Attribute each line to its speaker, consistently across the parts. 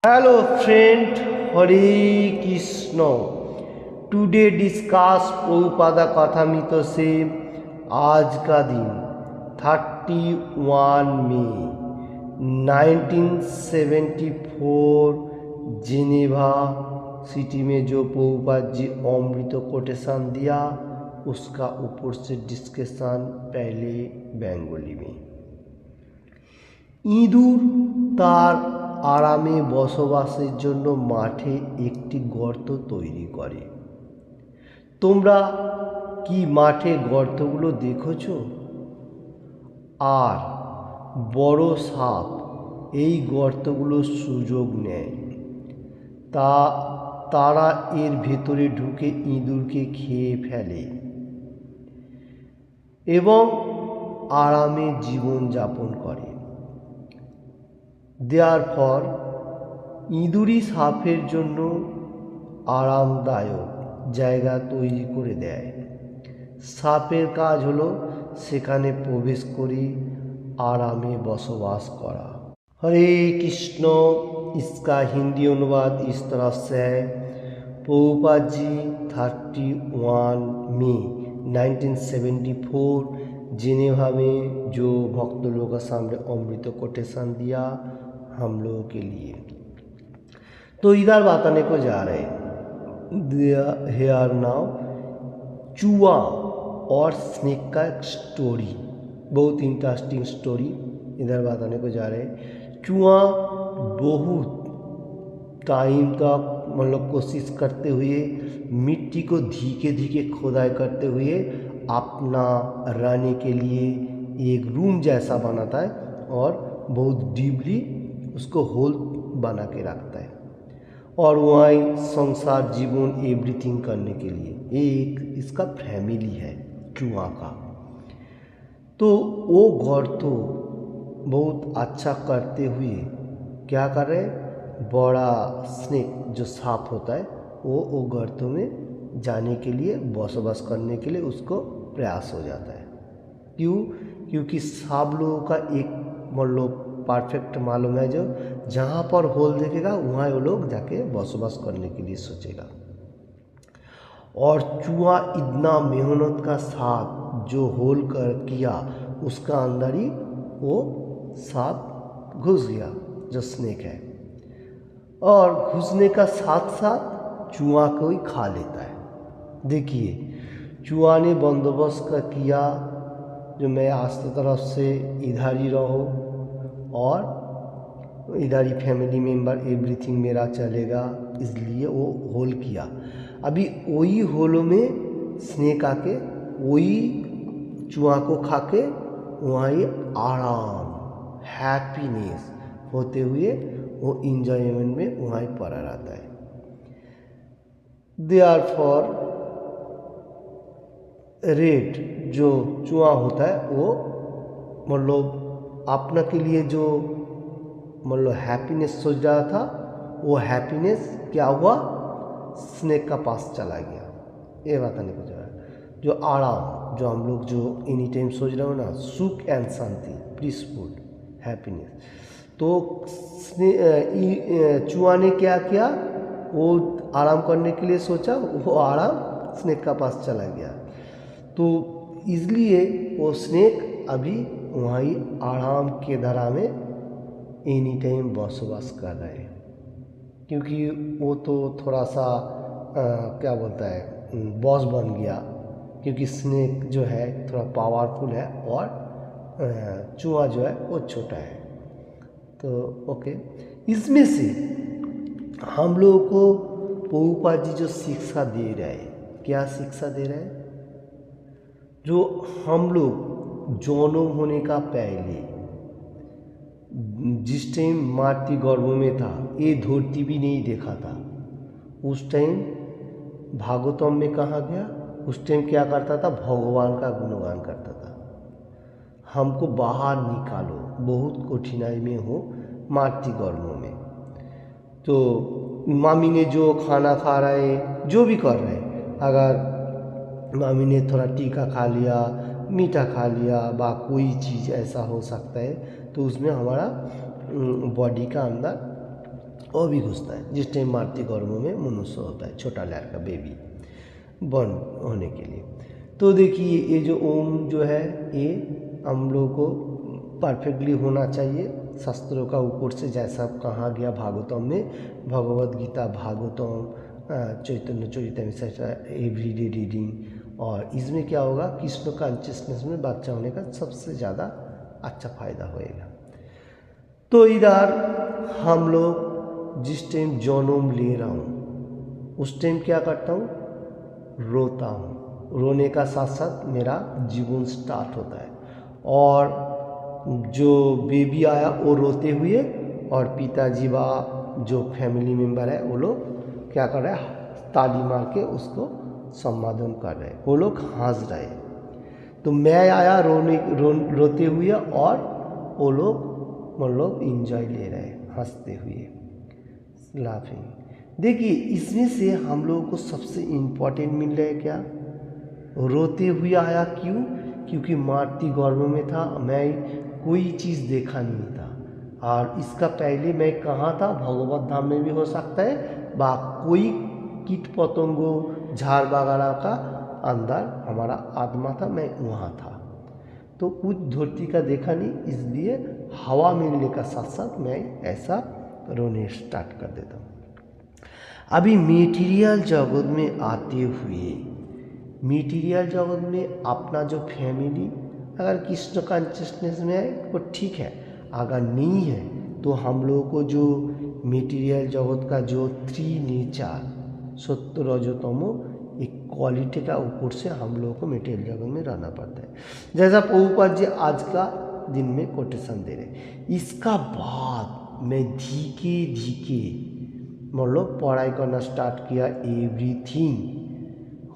Speaker 1: Hello friend, हरे Krishna. Today discuss Prabhupada कथामृत से आज का दिन 31 मई 1974 जिनेवा सिटी में जो प्रभुपाद जी अमृत कोटेशन दिया उसका ऊपर से डिस्कशन पहले बेंगली में। ইঁদুর তার আরামে বসবাসের জন্য মাঠে একটি গর্ত তৈরি করে। তোমরা কি মাঠে গর্তগুলো দেখেছো? আর বড় সাপ এই গর্তগুলোর সুযোগ নেয়, তারা এর ভেতরে ঢুকে ইঁদুরকে খেয়ে ফেলে এবং আরামে জীবন যাপন করে। দেয়ারফর ইঁদুরই সাপের জন্য আরামদায়ক জায়গা তৈরি করে দেয়। সাপের কাজ হলো সেখানে প্রবেশ করে आरामे बसवास करा। हरे कृष्ण। इसका हिंदी अनुवाद इस तरह से है। प्रभुपाद जी 31 मई 1974 जिनेवा में जो भक्त लोगों के सामने अमृत कोटेशन दिया हम लोगों के लिए, तो इधर बताने को जा रहे हेयर नाउ चूहा और स्नेक का एक स्टोरी, बहुत इंटरेस्टिंग स्टोरी इधर बताने को जा रहे हैं। चूहा बहुत टाइम तक मतलब कोशिश करते हुए मिट्टी को धीके धीके खोदाई करते हुए अपना रहने के लिए एक रूम जैसा बनाता है और बहुत डीपली उसको होल बना के रखता है और वहाँ संसार जीवन एवरीथिंग करने के लिए एक इसका फैमिली है चूहा का। तो वो गर्त बहुत अच्छा करते हुए क्या कर रहे, बड़ा स्नेक जो सांप होता है वो गर्तों में जाने के लिए बसवास करने के लिए उसको प्रयास हो जाता है। क्यों? क्योंकि सब लोगों का एक मतलब परफेक्ट मालूम है, जो जहाँ पर होल देखेगा वहाँ वो लोग जाके बसवास करने के लिए सोचेगा। और चूहा इतना मेहनत का साथ जो होल कर किया उसका अंदर ही वो सांप घुस गया जो स्नेक है, और घुसने का साथ साथ चूहा को ही खा लेता है। देखिए चूहा ने बंदोबस्त का किया जो मैं आज की तरफ से इधर ही रहो और इधर ही फैमिली मेम्बर एवरीथिंग मेरा चलेगा, इसलिए वो होल किया। अभी वही होलों में स्नेक आके वही चूहा को खा के वहाँ ही आराम हैप्पीनेस होते हुए वो इंजॉयमेंट में वहाँ ही पड़ा रहता है। देयरफॉर रेड जो चूहा होता है वो मतलब अपना के लिए जो मतलब हैप्पीनेस सोच रहा था, वो हैप्पीनेस क्या हुआ, स्नेक का पास चला गया। ये बताने को जा रहा है। जो आराम जो हम लोग जो एनी टाइम सोच रहे हो ना, सुख एंड शांति, पीसफुल हैप्पीनेस, तो चूहा ने क्या किया, वो आराम करने के लिए सोचा, वो आराम स्नेक का पास चला गया। तो इसलिए वो स्नेक अभी वहाँ ही आराम के धरा में एनी टाइम बसवास कर रहे हैं, क्योंकि वो तो थोड़ा सा क्या बोलता है बॉस बन गया, क्योंकि स्नेक जो है थोड़ा पावरफुल है और चूहा जो है वो छोटा है। तो ओके, इसमें से हम लोगों को प्रभुपाद जी जो शिक्षा दे रहे हैं, क्या शिक्षा दे रहे हैं, जो हम लोग जन्म होने का पहले जिस टाइम मातृ गर्भ में था, ये धरती भी नहीं देखा था, उस टाइम भागवतम में कहा गया, उस टाइम क्या करता था, भगवान का गुणगान करता था, हमको बाहर निकालो, बहुत कठिनाई में हो मातृ गर्भ में। तो मामी ने जो खाना खा रहे, जो भी कर रहे, अगर मामी ने थोड़ा टीका खा लिया, मीठा खा लिया, बा कोई चीज़ ऐसा हो सकता है, तो उसमें हमारा बॉडी का अंदर वो भी घुसता है जिस टाइम मातृ गर्भ में मनुष्य होता है, छोटा लड़का बेबी बॉर्न होने के लिए। तो देखिए ये जो ओम जो है ये हम लोगों को परफेक्टली होना चाहिए शास्त्रों का ऊपर से, जैसा कहा गया भागवतम में, भगवद गीता, भागवतम, चैतन्य चरितामृत, एवरीडे रीडिंग। और इसमें क्या होगा, कृष्ण कॉन्शियसनेस में बच्चा होने का सबसे ज़्यादा अच्छा फायदा होएगा। तो इधर हम लोग जिस टाइम जन्म ले रहा हूँ उस टाइम क्या करता हूँ, रोता हूँ। रोने का साथ साथ मेरा जीवन स्टार्ट होता है। और जो बेबी आया वो रोते हुए, और पिताजी व जो फैमिली मेम्बर है वो लोग क्या कर रहे हैं, ताली मार के उसको संबोधन कर रहे हैं, वो लोग हंस रहे हैं। तो मैं आया रोते हुए और वो लोग मतलब इंजॉय ले रहे हैं हंसते हुए, लाफिंग। देखिए इसमें से हम लोगों को सबसे इम्पोर्टेंट मिल रहा है क्या, रोते हुए आया क्यों, क्योंकि मातृ गर्भ में था, मैं कोई चीज़ देखा नहीं था। और इसका पहले मैं कहाँ था, भगवत धाम में भी हो सकता है, बा कोई कीट पतंगों झाड़ वगैरह का अंदर हमारा आत्मा था, मैं वहाँ था। तो कुछ धरती का देखा नहीं, इसलिए हवा मिलने का साथ साथ मैं ऐसा रोने स्टार्ट कर देता हूँ। अभी मटेरियल जगत में आते हुए, मटेरियल जगत में अपना जो फैमिली अगर कृष्ण कॉन्शियसनेस में है तो ठीक है, अगर नहीं है तो हम लोगों को जो मटेरियल जगत का जो 3 नेचर सत्व रजो तमो एक क्वालिटी का ऊपर से हम लोगों को मटेरियल जगत में रहना पड़ता है। जैसा प्रभुपाद जी आज का दिन में कोटेशन दे रहे, इसका बाद मैं धीके धीके मतलब पढ़ाई करना स्टार्ट किया, एवरीथिंग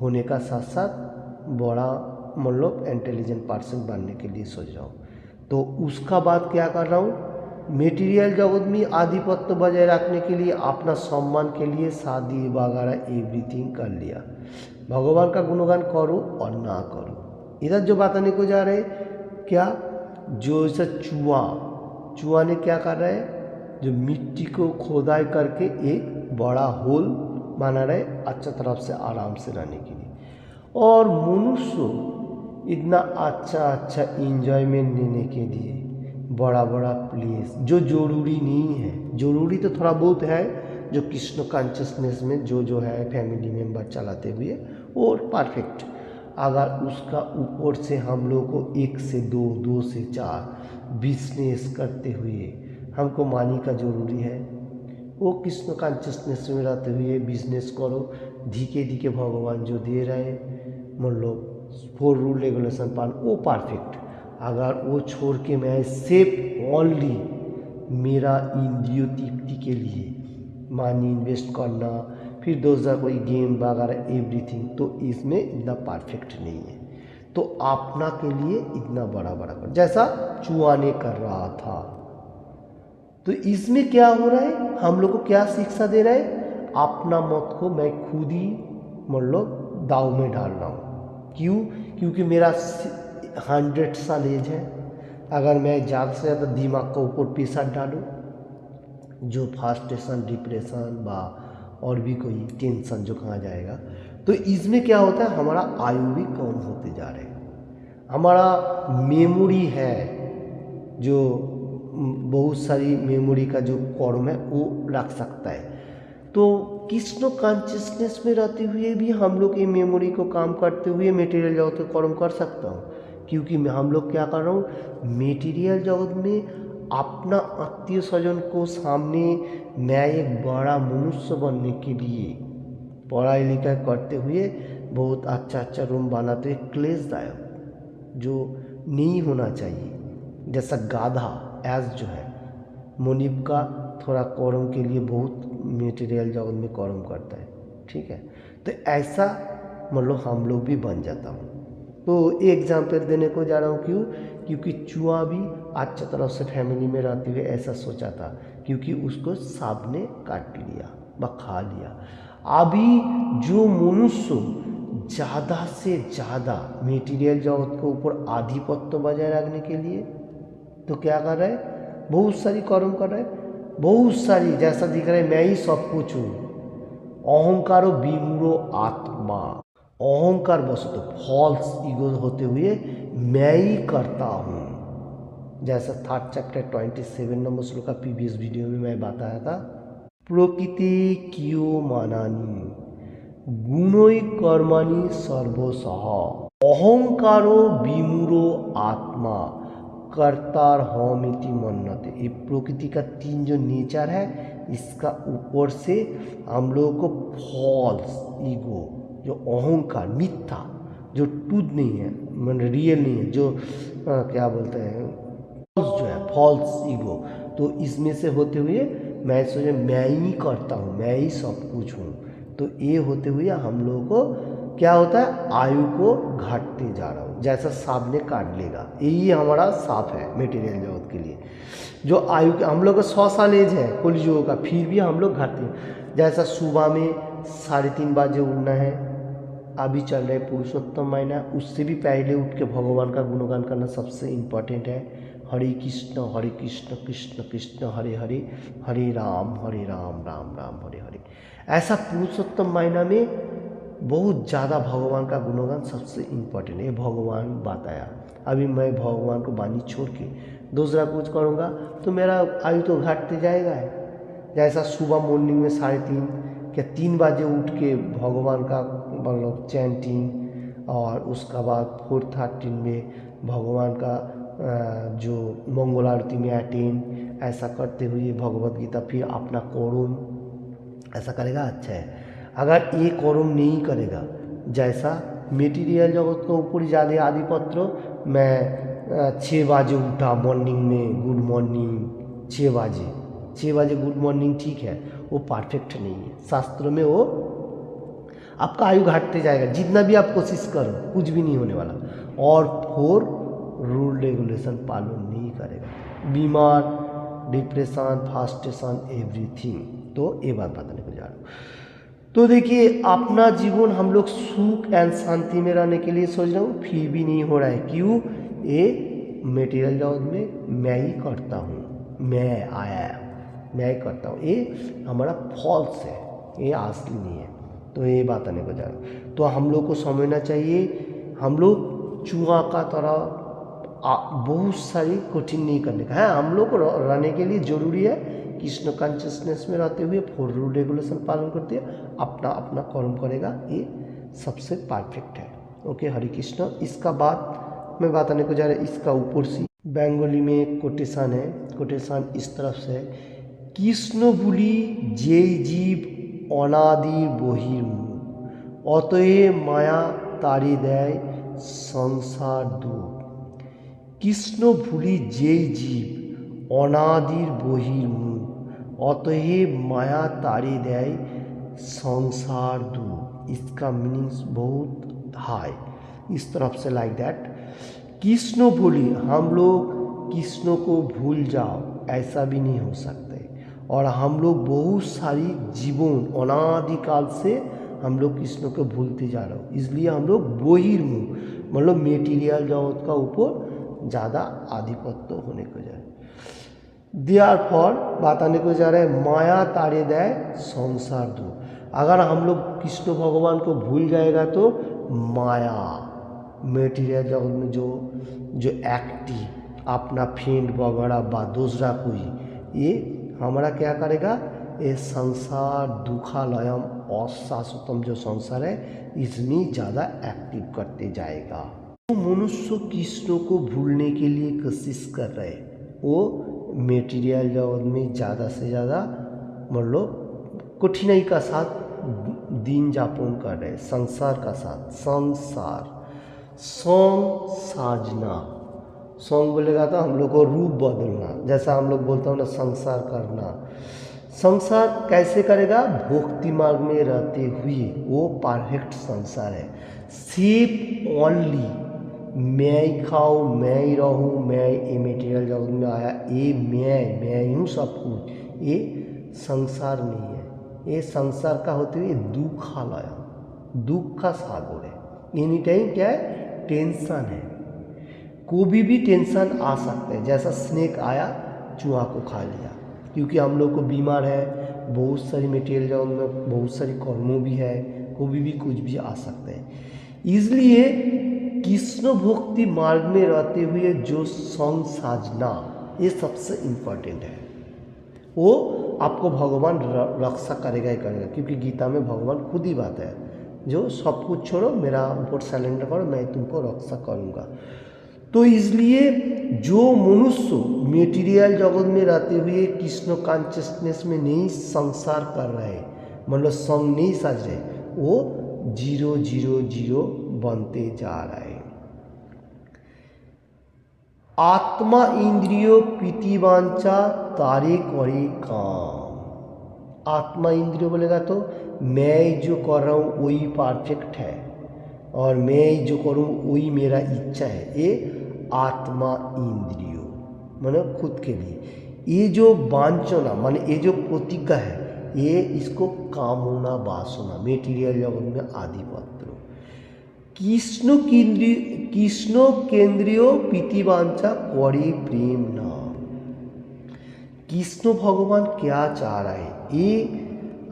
Speaker 1: होने का साथ साथ बड़ा मतलब इंटेलिजेंट पर्सन बनने के लिए सोच रहा हूँ। तो उसका बाद क्या कर रहा हूँ, मटेरियल जगत में आधिपत्य बजाय रखने के लिए, अपना सम्मान के लिए शादी वगैरह एवरीथिंग कर लिया। भगवान का गुणगान करो और ना करो। इधर जो बताने को जा रहे क्या, जो ऐसा चूहा ने क्या कर रहा है, जो मिट्टी को खोदाई करके एक बड़ा होल बना रहे अच्छा तरफ से आराम से रहने के लिए। और मनुष्य इतना अच्छा इंजॉयमेंट लेने के लिए बड़ा बड़ा प्लेस जो जरूरी नहीं है, जरूरी तो थोड़ा बहुत है, जो कृष्ण कॉन्शियसनेस में जो है फैमिली मेम्बर चलाते हुए और परफेक्ट, अगर उसका ऊपर से हम लोग को 1 से 2, 2 से 4 बिजनेस करते हुए हमको मानी का जरूरी है, वो कृष्ण कॉन्शियसनेस में रहते हुए बिजनेस करो। धीके धीके भगवान जो दे रहे मतलब 4 रूल रेगुलेशन पालन, वो परफेक्ट। अगर वो छोड़ के मैं सिर्फ ओनली मेरा इंद्रिय तृप्ति के लिए मनी इन्वेस्ट करना, फिर दूसरा कोई गेम वगैरह एवरीथिंग, तो इसमें इतना परफेक्ट नहीं है। तो अपना के लिए इतना बड़ा बड़ा कर, जैसा चूहा ने कर रहा था। तो इसमें क्या हो रहा है, हम लोग को क्या शिक्षा दे रहा है, अपना मौत को मैं खुद ही मतलब दाव में डाल रहा हूँ। क्यों, क्योंकि मेरा 100 साल एज है। अगर मैं ज़्यादा से ज़्यादा दिमाग के ऊपर प्रेशर डालूँ, जो फ्रस्ट्रेशन, डिप्रेशन बा और भी कोई टेंशन जो कहा जाएगा, तो इसमें क्या होता है, हमारा आयु भी कम होते जा रहे हैं। हमारा मेमोरी है, जो बहुत सारी मेमोरी का जो कर्म है वो रख सकता है। तो कृष्ण कॉन्शियसनेस में रहते हुए भी हम लोग ये मेमोरी को काम करते हुए मटेरियल जगत का कर्म कर सकता हूँ, क्योंकि मैं हम लोग क्या कर रहा हूँ, मटेरियल जगत में अपना आत्मीय स्वजन को सामने मैं एक बड़ा मनुष्य बनने के लिए पढ़ाई लिखाई करते हुए बहुत अच्छा रूम बनाते हुए क्लेशदायक जो नहीं होना चाहिए, जैसा गाधा एज जो है मुनिब का थोड़ा कर्म के लिए बहुत मटेरियल जगत में कर्म करता है, ठीक है। तो ऐसा मतलब हम लोग भी बन जाता हूँ। तो एग्जाम्पल देने को जा रहा हूँ, क्यों, क्योंकि चूहा भी अच्छा तरह से फैमिली में रहते हुए ऐसा सोचा था, क्योंकि उसको सांप ने काट लिया व खा लिया। अभी जो मनुष्य ज़्यादा से ज़्यादा मटेरियल जगत के ऊपर आधिपत्य बजाय रखने के लिए तो क्या कर रहा है, बहुत सारी कर्म कर रहा है। बहुत सारी, जैसा दिख रहा है मैं ही सब कुछ हूँ। अहंकारो विमूढ़ो आत्मा, अहंकार वशत फॉल्स ईगो होते हुए मैं ही करता हूँ। जैसा 3rd चैप्टर 27 नंबर श्लोक का प्रीवियस वीडियो में मैं बताया था। प्रकृति कियो मानानी गुणोई कर्माणि सर्वशः अहंकारो विमूढ़ो आत्मा कर्तार हमिति मन्नते। ये प्रकृति का 3 जो नेचर है, इसका ऊपर से हम लोगों को फॉल्स ईगो, जो अहंकार मिथ्या, जो ट्रूथ नहीं है, मतलब रियल नहीं है, जो क्या बोलते हैं फॉल्स, जो है फॉल्स ईगो, तो इसमें से होते हुए मैं सोचे मैं ही करता हूँ, मैं ही सब कुछ हूँ। तो ये होते हुए हम लोगों को क्या होता है, आयु को घटते जा रहा हूँ। जैसा सांप ने काट लेगा, यही हमारा सांप है मेटीरियल जगत के लिए। जो आयु हम लोग का 100 साल एज है कलयुग का, फिर भी हम लोग घटते हैं। जैसा सुबह में 3:30 बजे उठना है, अभी चल रहे पुरुषोत्तम महीना, उससे भी पहले उठ के भगवान का गुणगान करना सबसे इम्पोर्टेंट है। हरे कृष्ण कृष्ण कृष्ण हरे हरे, हरे राम राम राम हरे हरे। ऐसा पुरुषोत्तम महीना में बहुत ज़्यादा भगवान का गुणगान सबसे इम्पोर्टेंट है। भगवान बताया, अभी मैं भगवान को वाणी छोड़ के दूसरा कुछ करूँगा तो मेरा आयु तो घटते जाएगा है। जैसा सुबह मॉर्निंग में 3:30 या 3 बजे उठ के भगवान का मतलब चैंटिंग, और उसका बाद 4:13 में भगवान का जो मंगल आरती में अटेंड, ऐसा करते हुए भगवत गीता, फिर अपना कोरम ऐसा करेगा, अच्छा है। अगर ये कोरम नहीं करेगा, जैसा मटेरियल जगत के ऊपर ज़्यादा आधिपत्य, मैं 6 बजे उठा मॉर्निंग में, गुड मॉर्निंग 6 बजे गुड मॉर्निंग, ठीक है, वो परफेक्ट नहीं है। शास्त्रों में वो आपका आयु घटते जाएगा, जितना भी आप कोशिश करो कुछ भी नहीं होने वाला। और 4 रूल रेगुलेशन पालन नहीं करेगा, बीमार, डिप्रेशन, फ्रस्ट्रेशन, एवरीथिंग। तो ये बात बताने को जा रहा हूँ। तो देखिए, अपना जीवन हम लोग सुख एंड शांति में रहने के लिए सोच रहा हूँ, फिर भी नहीं हो रहा है। क्यों? ये मटेरियल जगत में मैं ही करता हूँ, मैं आया, मैं ही करता हूँ, ये हमारा फॉल्स है, ये असली नहीं है। तो ये बात आने को जा रहा है। तो हम लोग को समझना चाहिए, हम लोग चूहा का तरह बहुत सारी कठिन नहीं करने का है। हम लोग को रहने के लिए जरूरी है कृष्ण कॉन्शियसनेस में रहते हुए 4 रूल रेगुलेशन पालन करते हैं, अपना अपना कर्म करेगा, ये सबसे परफेक्ट है। ओके, हरे कृष्ण। इसका बाद मैं बात आने को जा रहा है, इसका ऊपर से बंगाली में एक कोटेशन है। कोटेशन इस तरफ से है, कृष्ण भूली जे जीव अनादि बहिर्मुख अतए माया तारी देय संसार दुख। कृष्ण भूली जे जीव अनादिर बहिर्मुख अतएव माया तारी देय संसार दुख। इसका मीनिंग्स बहुत हाई, इस तरफ से लाइक दैट, कृष्ण भूली, हम लोग कृष्ण को भूल जाओ, ऐसा भी नहीं हो सकते। और हम लोग बहुत सारी जीवन अनादिकाल से हम लोग कृष्ण को भूलते जा रहे हो, इसलिए हम लोग बहिर्मुख, मतलब मेटीरियल जगत का ऊपर ज़्यादा आधिपत्य होने को जा रहा है। देयरफॉर बात आने को जा रहा है, माया तारे देय संसार दुख। अगर हम लोग कृष्ण भगवान को भूल जाएगा तो माया, मेटीरियल जगत में जो एक्टिव अपना फ्रेंड वगैरह बा दूसरा कोई, ये हमारा क्या करेगा, ये संसार दुखालयम अशाश्वतम जो संसार है, इसमें ज़्यादा एक्टिव करते जाएगा। तो मनुष्य कृष्ण को भूलने के लिए कोशिश कर रहे हैं, वो मेटीरियल जगत में ज़्यादा से ज़्यादा मतलब कठिनाई का साथ दिन जापन कर रहे हैं, संसार का साथ, संसार सॉन्ग साजना, सॉन्ग बोलेगा तो हम लोग को रूप बदलना, जैसा हम लोग बोलते हैं ना संसार करना। संसार कैसे करेगा? भक्ति मार्ग में रहते हुए, वो परफेक्ट संसार है। सिर्फ ओनली मैं ही खाऊँ, मैं ही रहूँ, मैं ये मेटीरियल जगत में आया, ये मैं ही हूँ सब कुछ, ये संसार नहीं है। ये संसार का होते हुए दुखालय, दुख का सागर है। एनी टाइम क्या है? टेंशन है, कोई भी टेंशन आ सकता है। जैसा स्नेक आया, चूहा को खा लिया, क्योंकि हम लोग को बीमार है, बहुत सारी मटेरियल जगत में बहुत सारी कर्मों भी है, कभी भी कुछ भी आ सकते हैं। इसलिए कृष्ण भक्ति मार्ग में रहते हुए जो संग साधना, ये सबसे इम्पोर्टेंट है। वो आपको भगवान रक्षा करेगा ही करेगा, क्योंकि गीता में भगवान खुद ही बात है, जो सब कुछ छोड़ो, मेरा ऊपर सरेंडर करो, मैं तुमको रक्षा करूँगा। तो इसलिए जो मनुष्य मेटीरियल जगत में रहते हुए कृष्ण कॉन्शियसनेस में नहीं संसार कर रहे, मतलब संग नहीं साज रहे, वो 000 बनते जा रहे हैं। आत्मा इंद्रियो प्रीतिवांचा तारे करे काम। आत्मा इंद्रियो बोलेगा तो मैं जो कर रहा हूँ वही परफेक्ट है, और मैं जो करूँ वही मेरा इच्छा है। ये आत्मा इंद्रियो माने खुद के लिए। ये जो वांछना माने ये जो प्रतिज्ञा है, ये इसको कामना वासना मेटीरियल जगत में आधिपत्य। कृष्ण केंद्रीय प्रीतिवांछा करे प्रेम न। कृष्ण भगवान क्या चाह रहे हैं, ये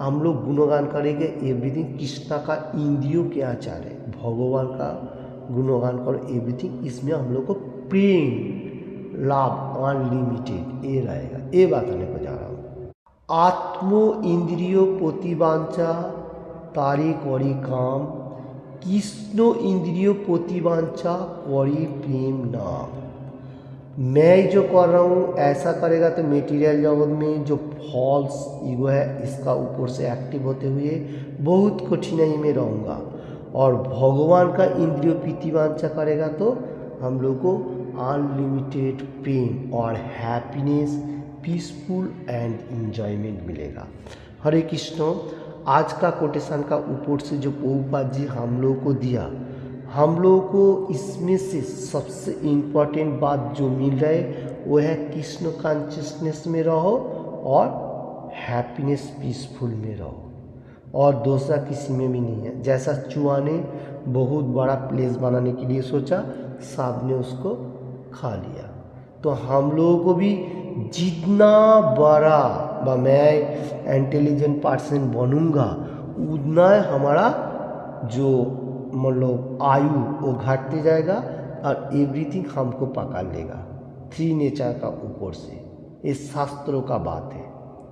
Speaker 1: हम लोग गुणगान करेंगे एवरीथिंग। कृष्णा का इंद्रियों क्या चाह रहे, भगवान का गुणगान करो एवरीथिंग। इसमें हम लोग को प्रेम लाभ अनलिमिटेड ये रहेगा, ये बात आने को जा रहा हूँ। आत्मो इंद्रियो प्रतिवांछा तारे करे काम, कृष्ण इंद्रियो प्रतिवांछा करे प्रेम नाम। मैं जो कर रहा हूँ ऐसा करेगा तो मेटीरियल जगत में जो फॉल्स ईगो है, इसका ऊपर से एक्टिव होते हुए बहुत कठिनाई में रहूँगा। और भगवान का इंद्रियो प्रीतिवांछा करेगा तो हम लोग को अनलिमिटेड प्रेम और हैप्पीनेस, पीसफुल एंड एंजॉयमेंट मिलेगा। हरे कृष्ण। आज का कोटेशन का ऊपर से जो प्रभुपाद जी हम लोग को दिया, हम लोग को इसमें से सबसे इम्पोर्टेंट बात जो मिल रहा है वो है कृष्ण कॉन्शियसनेस में रहो और हैप्पीनेस पीसफुल में रहो, और दूसरा किसी में भी नहीं है। जैसा चूहा ने बहुत बड़ा प्लेस बनाने के लिए सोचा, सांप ने उसको खा लिया। तो हम लोगों को भी जितना बड़ा मैं इंटेलिजेंट पर्सन बनूंगा, उतना हमारा जो मतलब आयु वो घटते जाएगा और एवरीथिंग हमको पकड़ लेगा थ्री नेचर का ऊपर से। ये शास्त्रों का बात है।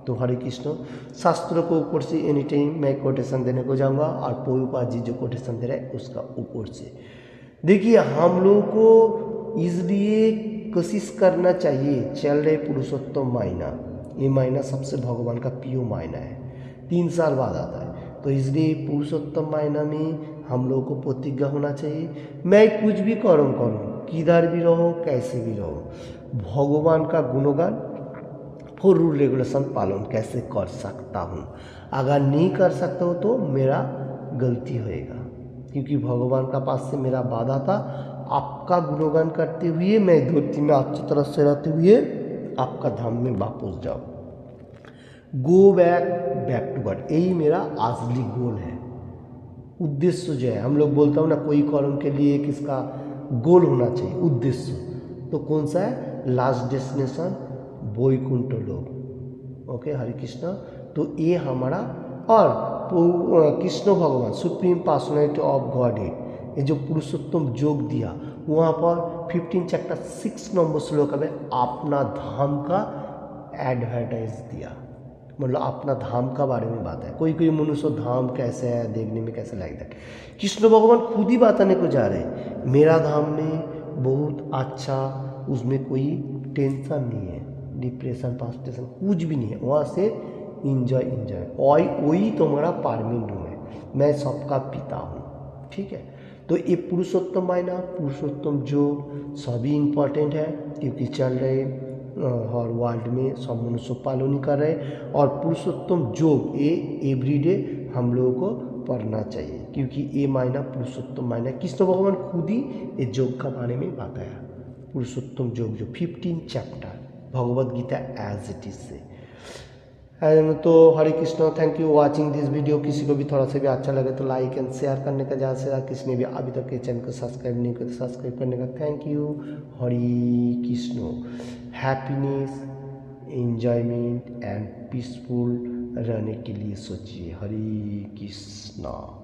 Speaker 1: तो हरे कृष्ण। शास्त्रों को ऊपर से एनी टाइम मैं कोटेशन देने को जाऊंगा, और प्रभुपाद जी जो कोटेशन दे रहे हैं उसका ऊपर से देखिए। हम लोगों को इसलिए कोशिश करना चाहिए, चल रहे पुरुषोत्तम महीना, ये महीना सबसे भगवान का प्रिय महीना है, 3 साल बाद आता है। तो इसलिए पुरुषोत्तम महीना में हम लोगों को प्रतिज्ञा होना चाहिए, मैं कुछ भी करूँ किधर भी रहो कैसे भी रहो, भगवान का गुणगान और रूल रेगुलेशन पालन कैसे कर सकता हूँ। अगर नहीं कर सकता हो तो मेरा गलती होएगा, क्योंकि भगवान का पास से मेरा वादा था, आपका गुणगान करते हुए मैं धरती में अच्छी तरह से रहते हुए आपका धाम में वापस जाओ। गो बैक टू गॉड, यही मेरा असली गोल है, उद्देश्य जो है। हम लोग बोलते हो ना, कोई कर्म के लिए किसका गोल होना चाहिए, उद्देश्य। तो कौन सा है? लास्ट डेस्टिनेशन वैकुंठ लोक। ओके, हरे कृष्ण। तो ये हमारा, और कृष्ण भगवान सुप्रीम पर्सनैलिटी ऑफ गॉडहेड, ये जो पुरुषोत्तम योग दिया, वहाँ पर 15 चैप्टर 6 नंबर श्लोक में अपना धाम का एडवर्टाइज दिया, मतलब अपना धाम का बारे में बात है। कोई कोई मनुष्य धाम कैसे है, देखने में कैसे लगता है, कृष्ण भगवान खुद ही बताने को जा रहे हैं, मेरा धाम में बहुत अच्छा, उसमें कोई टेंशन नहीं है, डिप्रेशन फ्रस्ट्रेशन कुछ भी नहीं है, वहाँ से इंजॉय वही तुम्हारा परमानेंट रूम है, मैं सबका पिता हूँ। ठीक है, तो ये पुरुषोत्तम महीना, पुरुषोत्तम जो सभी इम्पोर्टेंट है, क्योंकि चल रहे हर वर्ल्ड में सब मनुष्य पालन कर रहे हैं, और पुरुषोत्तम योग ये एवरीडे हम लोगों को पढ़ना चाहिए, क्योंकि ये महीना पुरुषोत्तम महीना, कृष्ण भगवान खुद ही ये योग का बारे में बताया। पुरुषोत्तम योग जो 15 chapter Bhagavad Gita as it is से। तो Hare Krishna, thank you watching this video. किसी को भी थोड़ा सा भी अच्छा लगे तो लाइक एंड शेयर करने का, ज़्यादा से ज़्यादा। किसी ने भी अभी तक के चैनल को सब्सक्राइब नहीं किया तो सब्सक्राइब करने का। Thank you. Hare Krishna. Happiness, enjoyment and peaceful रहने के लिए सोचिए। हरे कृष्णा।